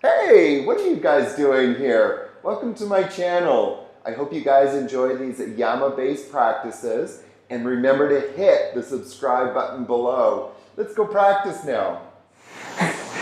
Hey, what are you guys doing here? Welcome to my channel. I hope you guys enjoy these AYAMA-based practices, and remember to hit the subscribe button below. Let's go practice now.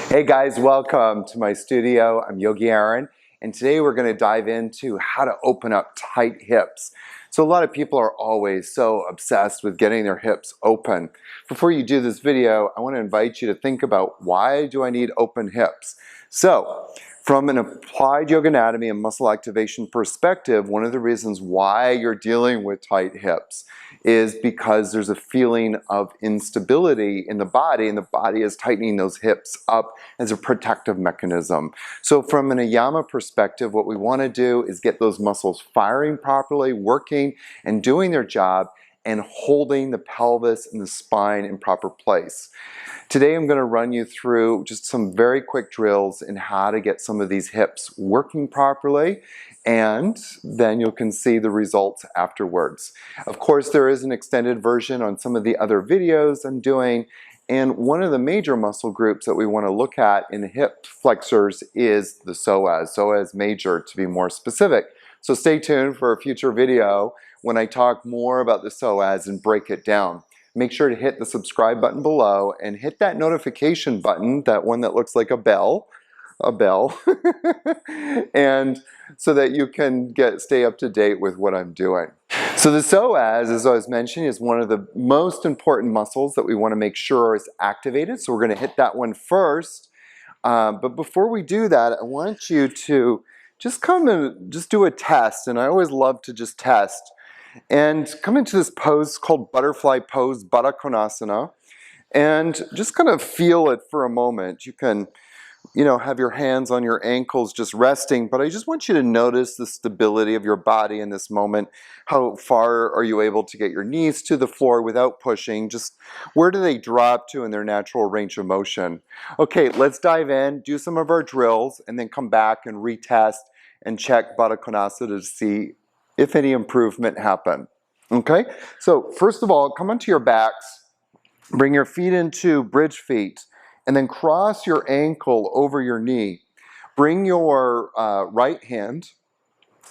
Hey guys, welcome to my studio. I'm Yogi Aaron, and today we're going to dive into how to open up tight hips. So a lot of people are always so obsessed with getting their hips open. Before you do this video, I want to invite you to think about, why do I need open hips? So, from an applied yoga anatomy and muscle activation perspective, one of the reasons why you're dealing with tight hips is because there's a feeling of instability in the body, and the body is tightening those hips up as a protective mechanism. So from an AYAMA perspective, what we want to do is get those muscles firing properly, working and doing their job, and holding the pelvis and the spine in proper place. Today I'm going to run you through just some very quick drills in how to get some of these hips working properly, and then you can see the results afterwards. Of course, there is an extended version on some of the other videos I'm doing, and one of the major muscle groups that we want to look at in the hip flexors is the psoas, psoas major to be more specific. So stay tuned for a future video when I talk more about the psoas and break it down. Make sure to hit the subscribe button below and hit that notification button, that one that looks like a bell, and so that you can stay up to date with what I'm doing. So the psoas, as I was mentioning, is one of the most important muscles that we want to make sure is activated. So we're going to hit that one first. But before we do that, I want you to just come and just do a test. And I always love to just test. And come into this pose called butterfly pose, Barakonasana, and just kind of feel it for a moment. You can, have your hands on your ankles just resting, but I just want you to notice the stability of your body in this moment. How far are you able to get your knees to the floor without pushing? Just where do they drop to in their natural range of motion? Okay, let's dive in, do some of our drills, and then come back and retest and check Barakonasana to see if any improvement happened. Okay, so first of all, come onto your backs, bring your feet into bridge feet, and then cross your ankle over your knee. Bring your right hand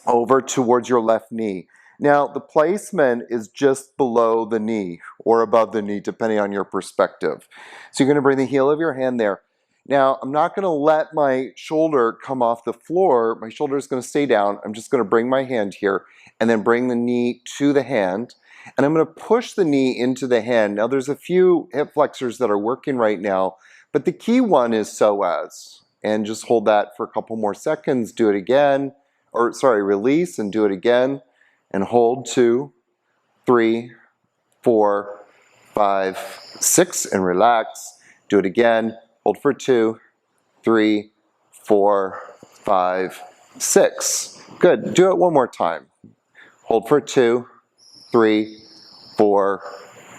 over towards your left knee. Now, the placement is just below the knee or above the knee, depending on your perspective. So you're going to bring the heel of your hand there. Now, I'm not going to let my shoulder come off the floor. My shoulder is going to stay down. I'm just going to bring my hand here and then bring the knee to the hand. And I'm going to push the knee into the hand. Now, there's a few hip flexors that are working right now, but the key one is psoas. And just hold that for a couple more seconds. Do it again. Release and do it again. And hold 2, 3, 4, 5, 6, and relax. Do it again. Hold for 2, 3, 4, 5, 6. Good. Do it one more time. Hold for 2, 3, 4,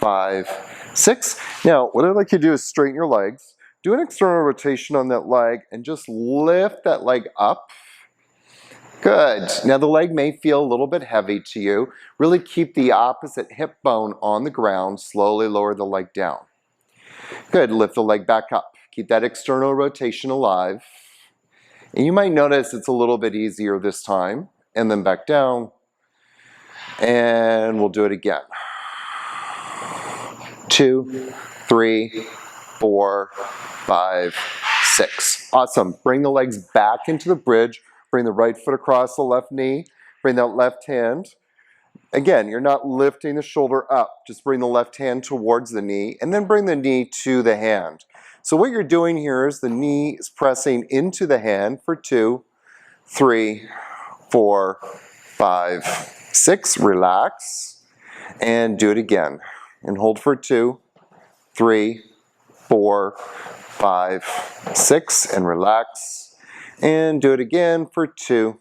5, 6. Now, what I'd like you to do is straighten your legs. Do an external rotation on that leg and just lift that leg up. Good. Now the leg may feel a little bit heavy to you. Really keep the opposite hip bone on the ground. Slowly lower the leg down. Good. Lift the leg back up. Keep that external rotation alive. And you might notice it's a little bit easier this time. And then back down. And we'll do it again. 2, 3, 4, 5, 6. Awesome. Bring the legs back into the bridge. Bring the right foot across the left knee. Bring that left hand. Again, you're not lifting the shoulder up. Just bring the left hand towards the knee and then bring the knee to the hand. So what you're doing here is the knee is pressing into the hand for 2, 3, 4, 5, 6. Relax. And do it again. And hold for 2, 3, 4, 5, 6. And relax. And do it again for 2,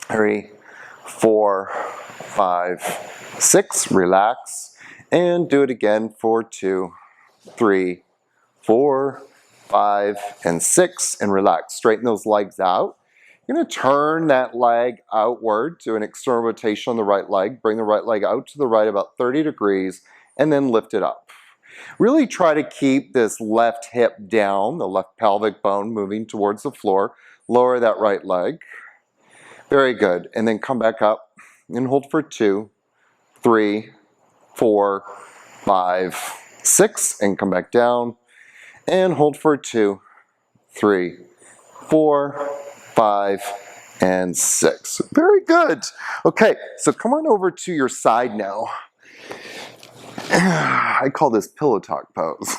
3, 4, 5, 6. Relax. And do it again for 2, 3, 4, 5, and 6. And relax. Straighten those legs out. You're going to turn that leg outward, do an external rotation on the right leg. Bring the right leg out to the right about 30 degrees and then lift it up. Really try to keep this left hip down, the left pelvic bone moving towards the floor. Lower that right leg. Very good. And then come back up and hold for 2, 3, 4, 5, 6, and come back down. And hold for 2, 3, 4, 5, and 6. Very good. Okay, so come on over to your side now. I call this pillow talk pose.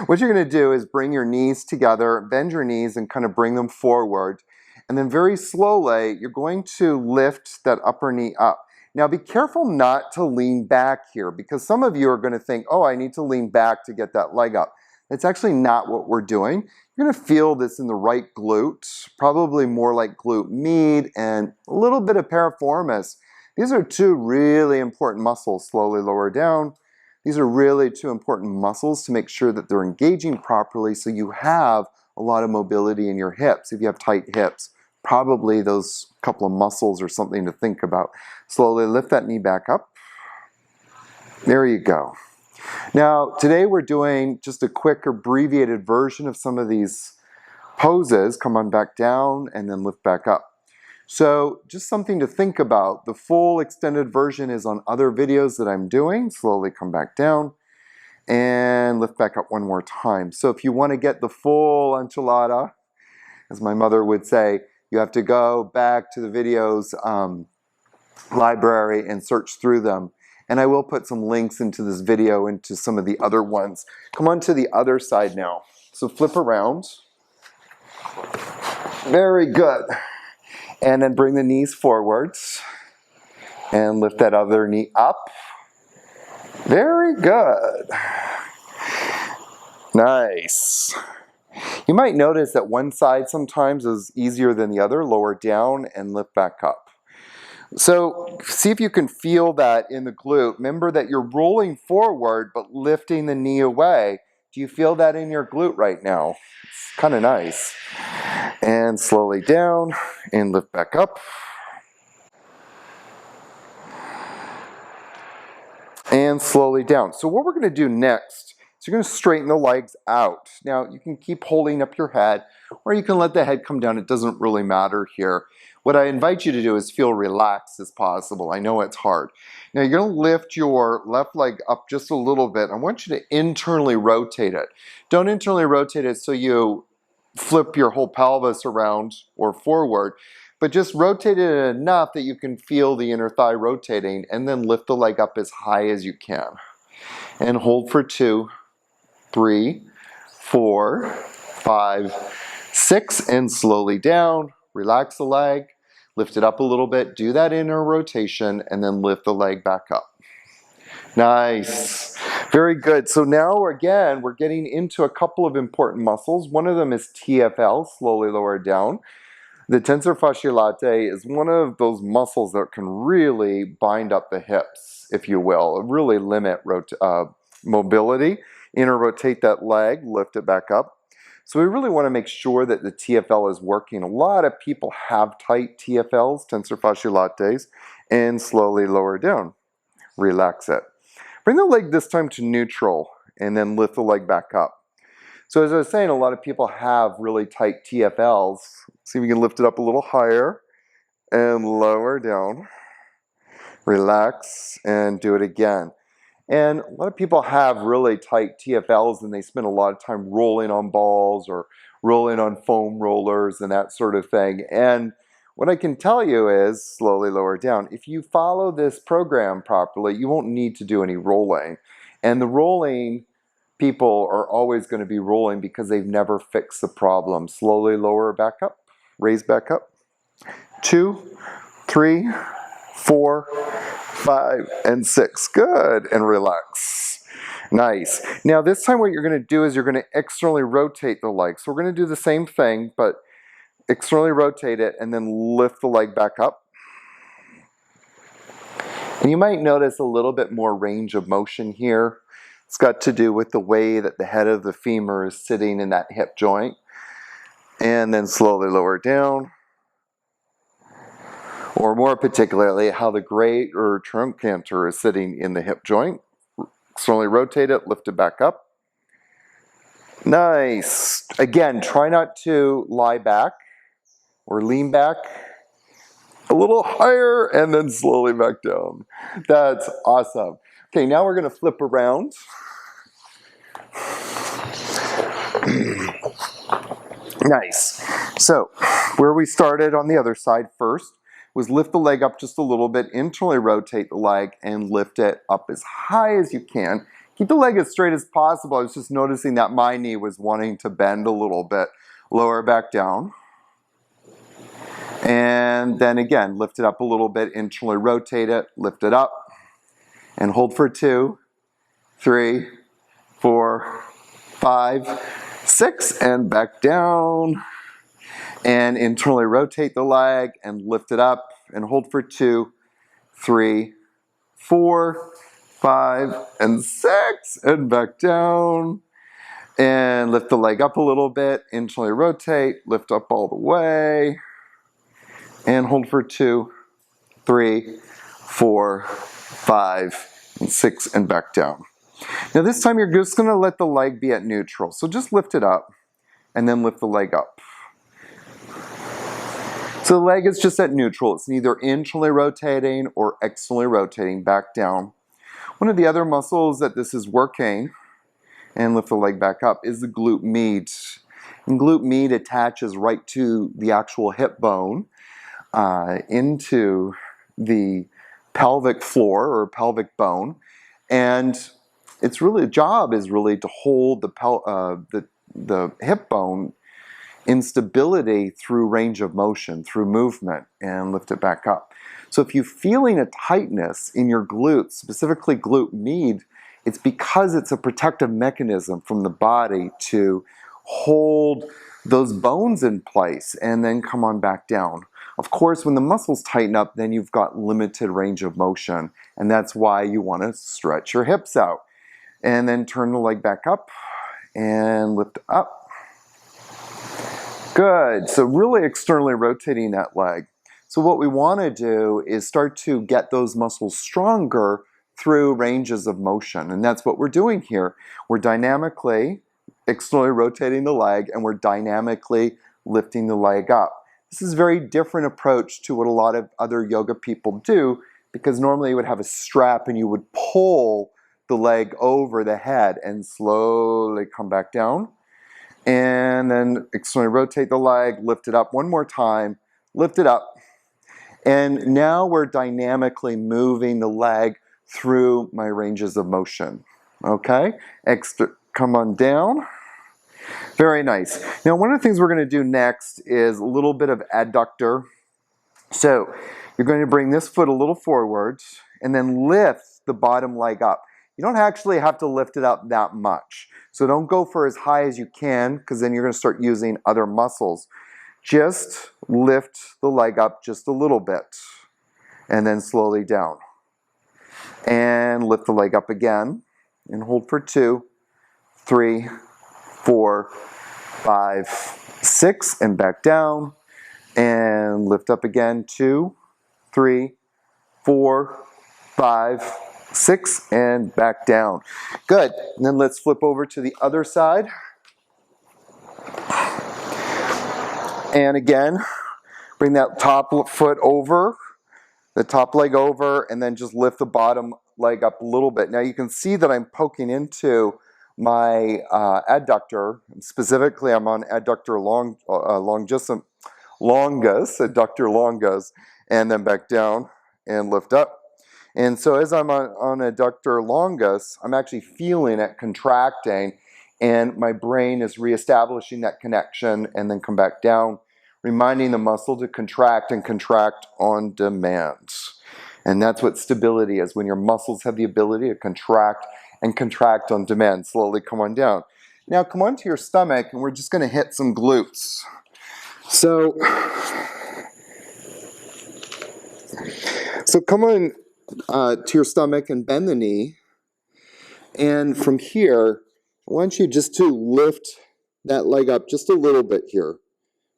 What you're going to do is bring your knees together, bend your knees and kind of bring them forward. And then very slowly, you're going to lift that upper knee up. Now be careful not to lean back here because some of you are going to think, oh, I need to lean back to get that leg up. That's actually not what we're doing. You're going to feel this in the right glute, probably more like glute med and a little bit of piriformis. These are two really important muscles. Slowly lower down. These are really two important muscles to make sure that they're engaging properly so you have a lot of mobility in your hips. If you have tight hips, probably those couple of muscles are something to think about. Slowly lift that knee back up. There you go. Now, today we're doing just a quick abbreviated version of some of these poses. Come on back down and then lift back up. So just something to think about. The full extended version is on other videos that I'm doing. Slowly come back down and lift back up one more time. So if you want to get the full enchilada, as my mother would say, you have to go back to the videos library and search through them. And I will put some links into this video into some of the other ones. Come on to the other side now. So flip around. Very good. And then bring the knees forwards and lift that other knee up. Very good. Nice. You might notice that one side sometimes is easier than the other. Lower down and lift back up. So see if you can feel that in the glute. Remember that you're rolling forward but lifting the knee away. Do you feel that in your glute right now? It's kind of nice. And slowly down and lift back up. And slowly down. So what we're going to do next is you're going to straighten the legs out. Now you can keep holding up your head or you can let the head come down. It doesn't really matter here. What I invite you to do is feel relaxed as possible. I know it's hard. Now you're going to lift your left leg up just a little bit. I want you to internally rotate it. Don't internally rotate it so you flip your whole pelvis around or forward, but just rotate it enough that you can feel the inner thigh rotating and then lift the leg up as high as you can. And hold for 2, 3, 4, 5, 6, and slowly down. Relax the leg, lift it up a little bit, do that inner rotation, and then lift the leg back up. Nice. Very good. So now again, we're getting into a couple of important muscles. One of them is TFL, slowly lower down. The tensor fasciae latae is one of those muscles that can really bind up the hips, if you will, really limit mobility. Inner rotate that leg, lift it back up. So we really want to make sure that the TFL is working. A lot of people have tight TFLs, tensor fasciae latae, and slowly lower down. Relax it. Bring the leg this time to neutral and then lift the leg back up. So as I was saying, a lot of people have really tight TFLs. See if we can lift it up a little higher and lower down. Relax and do it again. And a lot of people have really tight TFLs and they spend a lot of time rolling on balls or rolling on foam rollers and that sort of thing. And what I can tell you is, slowly lower down, if you follow this program properly, you won't need to do any rolling. And the rolling, people are always going to be rolling because they've never fixed the problem. Slowly lower back up, raise back up. 2, 3, 4, 5, and 6. Good. And relax. Nice. Now this time what you're going to do is you're going to externally rotate the leg. So we're going to do the same thing, but externally rotate it and then lift the leg back up. And you might notice a little bit more range of motion here. It's got to do with the way that the head of the femur is sitting in that hip joint. And then slowly lower down. Or more particularly, how the greater truncator is sitting in the hip joint. Externally rotate it, lift it back up. Nice. Again, try not to lie back or lean back. A little higher and then slowly back down. That's awesome. Okay, now we're going to flip around. Nice. So, where we started on the other side first was lift the leg up just a little bit, internally rotate the leg, and lift it up as high as you can. Keep the leg as straight as possible. I was just noticing that my knee was wanting to bend a little bit. Lower back down. And then again, lift it up a little bit, internally rotate it, lift it up, and hold for 2, 3, 4, 5, 6, and back down. And internally rotate the leg and lift it up and hold for 2, 3, 4, 5, and 6, and back down. And lift the leg up a little bit, internally rotate, lift up all the way, and hold for 2, 3, 4, 5, and 6, and back down. Now this time you're just going to let the leg be at neutral. So just lift it up and then lift the leg up. So the leg is just at neutral. It's neither internally rotating or externally rotating back down. One of the other muscles that this is working, and lift the leg back up, is the glute med. And glute med attaches right to the actual hip bone into the pelvic floor or pelvic bone. And its really job is really to hold the hip bone in stability through range of motion, through movement, and lift it back up. So if you're feeling a tightness in your glutes, specifically glute med, it's because it's a protective mechanism from the body to hold those bones in place and then come on back down. Of course, when the muscles tighten up, then you've got limited range of motion, and that's why you want to stretch your hips out. And then turn the leg back up and lift up. Good. So really externally rotating that leg. So what we want to do is start to get those muscles stronger through ranges of motion. And that's what we're doing here. We're dynamically externally rotating the leg, and we're dynamically lifting the leg up. This is a very different approach to what a lot of other yoga people do, because normally you would have a strap and you would pull the leg over the head and slowly come back down. And then externally rotate the leg, lift it up one more time, lift it up. And now we're dynamically moving the leg through my ranges of motion. Okay? Come on down. Very nice. Now one of the things we're going to do next is a little bit of adductor. So you're going to bring this foot a little forward and then lift the bottom leg up. You don't actually have to lift it up that much. So don't go for as high as you can, because then you're going to start using other muscles. Just lift the leg up just a little bit and then slowly down. And lift the leg up again and hold for 2, 3, 4, 5, 6, and back down. And lift up again, 2, 3, 4, 5, 6, and back down. Good. And then let's flip over to the other side. And again, bring that top foot over, the top leg over, and then just lift the bottom leg up a little bit. Now you can see that I'm poking into my adductor. Specifically, I'm on adductor longus, adductor longus, and then back down and lift up. And so as I'm on adductor longus, I'm actually feeling it contracting, and my brain is reestablishing that connection and then come back down, reminding the muscle to contract and contract on demand. And that's what stability is, when your muscles have the ability to contract and contract on demand. Slowly come on down. Now come onto your stomach, and we're just going to hit some glutes. So come on to your stomach and bend the knee. And from here, I want you just to lift that leg up just a little bit here.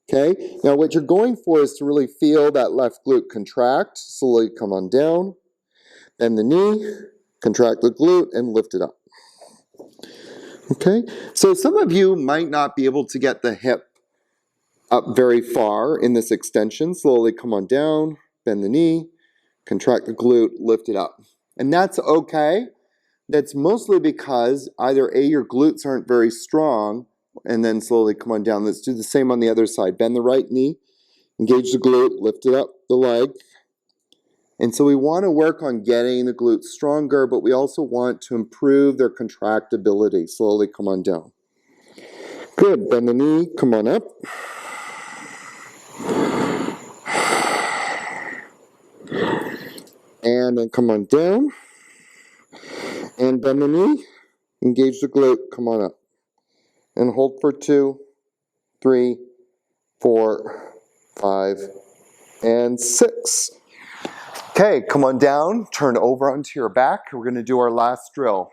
Okay? Now what you're going for is to really feel that left glute contract. Slowly come on down. Bend the knee. Contract the glute and lift it up. Okay, so some of you might not be able to get the hip up very far in this extension. Slowly come on down, bend the knee, contract the glute, lift it up. And that's okay. That's mostly because either A, your glutes aren't very strong, and then slowly come on down. Let's do the same on the other side. Bend the right knee, engage the glute, lift it up the leg. And so we want to work on getting the glutes stronger, but we also want to improve their contractibility. Slowly come on down. Good, bend the knee, come on up. And then come on down. And bend the knee, engage the glute, come on up. And hold for 2, 3, 4, 5, and 6. Okay, come on down, turn over onto your back. We're going to do our last drill.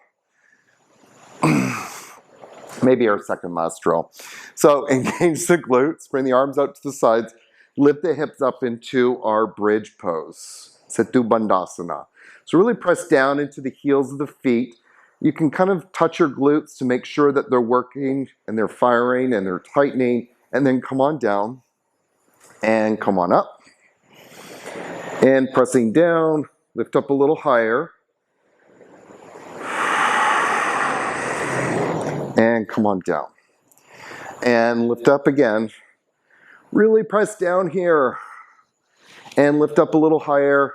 Maybe our second last drill. So engage the glutes, bring the arms out to the sides, lift the hips up into our bridge pose, Setu Bandhasana. So really press down into the heels of the feet. You can kind of touch your glutes to make sure that they're working and they're firing and they're tightening, and then come on down and come on up. And pressing down, lift up a little higher. And come on down. And lift up again. Really press down here. And lift up a little higher.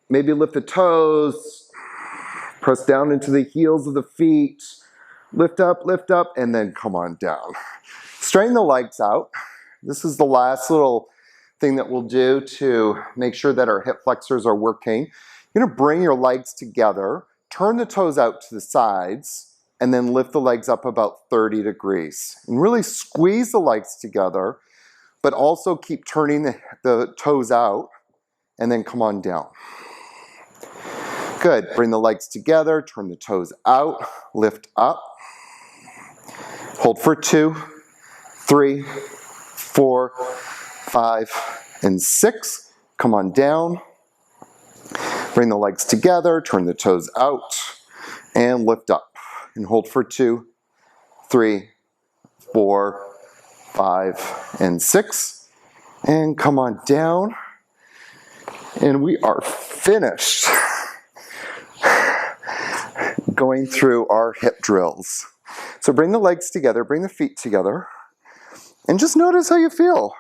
Maybe lift the toes. Press down into the heels of the feet. Lift up, and then come on down. Straighten the legs out. This is the last little thing that we'll do to make sure that our hip flexors are working. You're going to bring your legs together, turn the toes out to the sides, and then lift the legs up about 30 degrees. And really squeeze the legs together, but also keep turning the toes out, and then come on down. Good. Bring the legs together, turn the toes out, lift up. Hold for 2, 3, 4, 5, and 6. Come on down. Bring the legs together, turn the toes out, and lift up. And hold for 2, 3, 4, 5, and 6. And come on down. And we are finished going through our hip drills. So bring the legs together, bring the feet together, and just notice how you feel.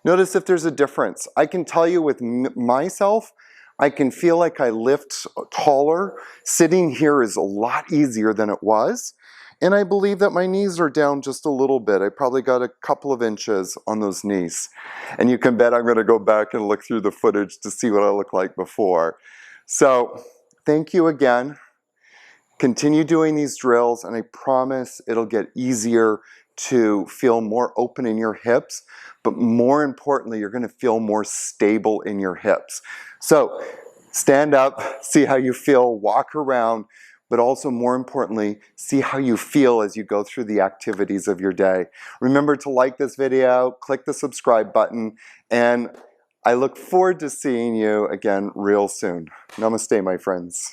Notice if there's a difference. I can tell you with myself, I can feel like I lift taller. Sitting here is a lot easier than it was. And I believe that my knees are down just a little bit. I probably got a couple of inches on those knees. And you can bet I'm going to go back and look through the footage to see what I looked like before. So thank you again. Continue doing these drills, and I promise it'll get easier to feel more open in your hips, but more importantly, you're going to feel more stable in your hips. So stand up, see how you feel, walk around, but also more importantly, see how you feel as you go through the activities of your day. Remember to like this video, click the subscribe button, and I look forward to seeing you again real soon. Namaste, my friends.